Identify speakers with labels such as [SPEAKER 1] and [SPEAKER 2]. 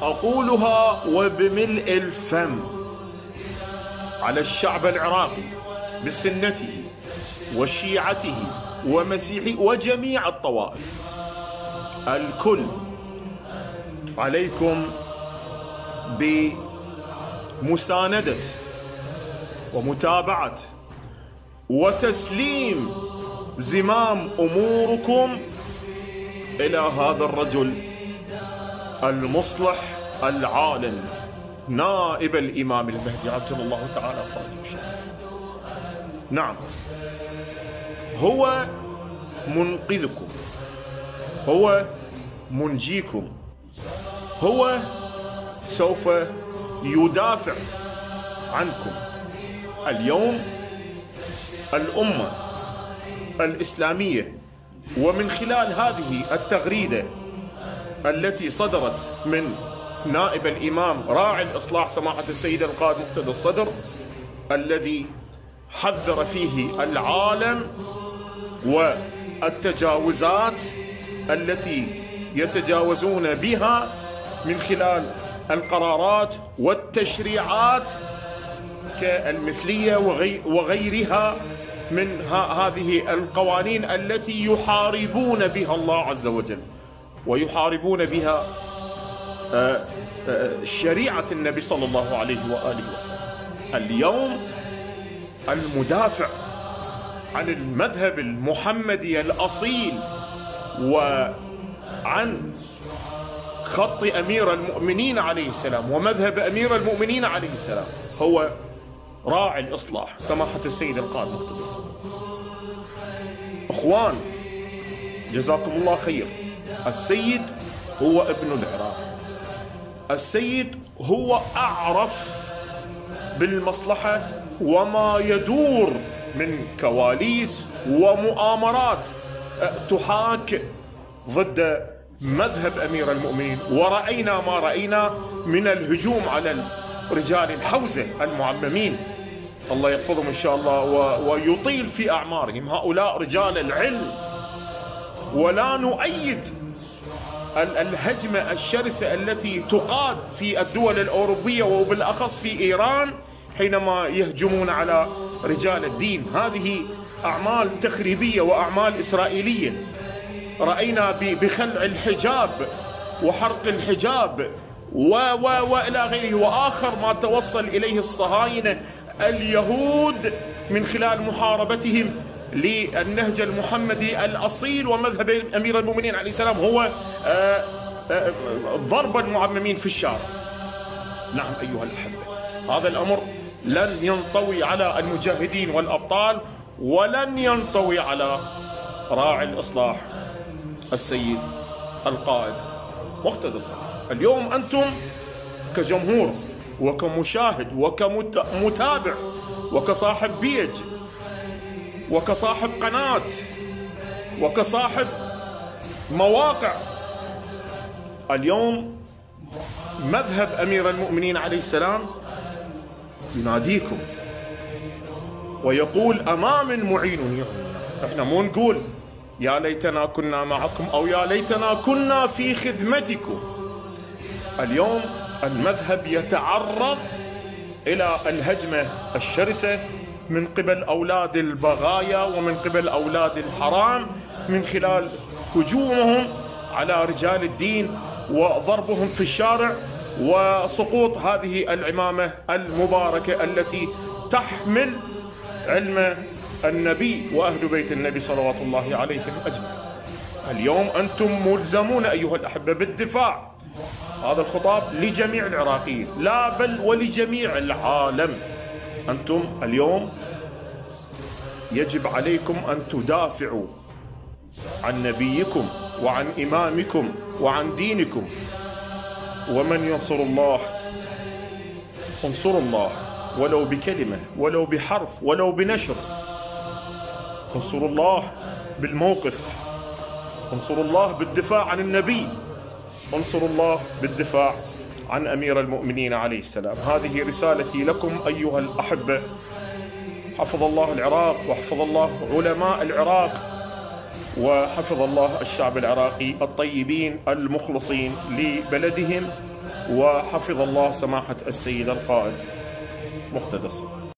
[SPEAKER 1] أقولها وبملء الفم على الشعب العراقي بسنته وشيعته ومسيحي وجميع الطوائف، الكل عليكم بمساندة ومتابعة وتسليم زمام أموركم إلى هذا الرجل المصلح العالم نائب الإمام المهدي عجل الله تعالى فرجه الشريف. نعم، هو منقذكم، هو منجيكم، هو سوف يدافع عنكم. اليوم الأمة الإسلامية ومن خلال هذه التغريدة التي صدرت من نائب الإمام راعي الإصلاح سماحة السيد القائد مقتدى الصدر، الذي حذر فيه العالم والتجاوزات التي يتجاوزون بها من خلال القرارات والتشريعات كالمثلية وغيرها من هذه القوانين التي يحاربون بها الله عز وجل ويحاربون بها شريعة النبي صلى الله عليه وآله وسلم. اليوم المدافع عن المذهب المحمدي الأصيل وعن خط أمير المؤمنين عليه السلام ومذهب أمير المؤمنين عليه السلام هو راعي الإصلاح سماحة السيد القائد مقتدى الصدر. أخوان جزاكم الله خير، السيد هو ابن العراق، السيد هو أعرف بالمصلحة وما يدور من كواليس ومؤامرات تحاك ضد مذهب أمير المؤمنين، ورأينا ما رأينا من الهجوم على رجال الحوزة المعممين الله يحفظهم إن شاء الله ويطيل في أعمارهم، هؤلاء رجال العلم. ولا نؤيد الهجمة الشرسة التي تقاد في الدول الأوروبية وبالأخص في إيران حينما يهجمون على رجال الدين. هذه أعمال تخريبية وأعمال إسرائيلية. رأينا بخلع الحجاب وحرق الحجاب وإلى غيره، وآخر ما توصل إليه الصهاينة اليهود من خلال محاربتهم للنهج المحمدي الأصيل ومذهب أمير المؤمنين عليه السلام هو ضرب المعممين في الشارع. نعم أيها الأحبة، هذا الأمر لن ينطوي على المجاهدين والأبطال ولن ينطوي على راعي الإصلاح السيد القائد مقتدى الصدر. اليوم أنتم كجمهور وكمشاهد وكمتابع وكصاحب بيج وكصاحب قناة وكصاحب مواقع، اليوم مذهب أمير المؤمنين عليه السلام يناديكم ويقول أمام معين يعيننا. احنا مو نقول يا ليتنا كنا معكم أو يا ليتنا كنا في خدمتكم. اليوم المذهب يتعرض إلى الهجمة الشرسة من قبل أولاد البغايا ومن قبل أولاد الحرام من خلال هجومهم على رجال الدين وضربهم في الشارع وسقوط هذه العمامة المباركة التي تحمل علم النبي وأهل بيت النبي صلوات الله عليهم أجمعين. اليوم أنتم ملزمون أيها الأحبة بالدفاع. هذا الخطاب لجميع العراقيين لا بل ولجميع العالم. أنتم اليوم يجب عليكم أن تدافعوا عن نبيكم وعن إمامكم وعن دينكم. ومن ينصر الله انصروا الله ولو بكلمة ولو بحرف ولو بنشر. انصروا الله بالموقف، انصروا الله بالدفاع عن النبي، انصروا الله بالدفاع عن أمير المؤمنين عليه السلام. هذه رسالتي لكم أيها الأحبة. حفظ الله العراق وحفظ الله علماء العراق وحفظ الله الشعب العراقي الطيبين المخلصين لبلدهم وحفظ الله سماحة السيد القائد مقتدى الصدر.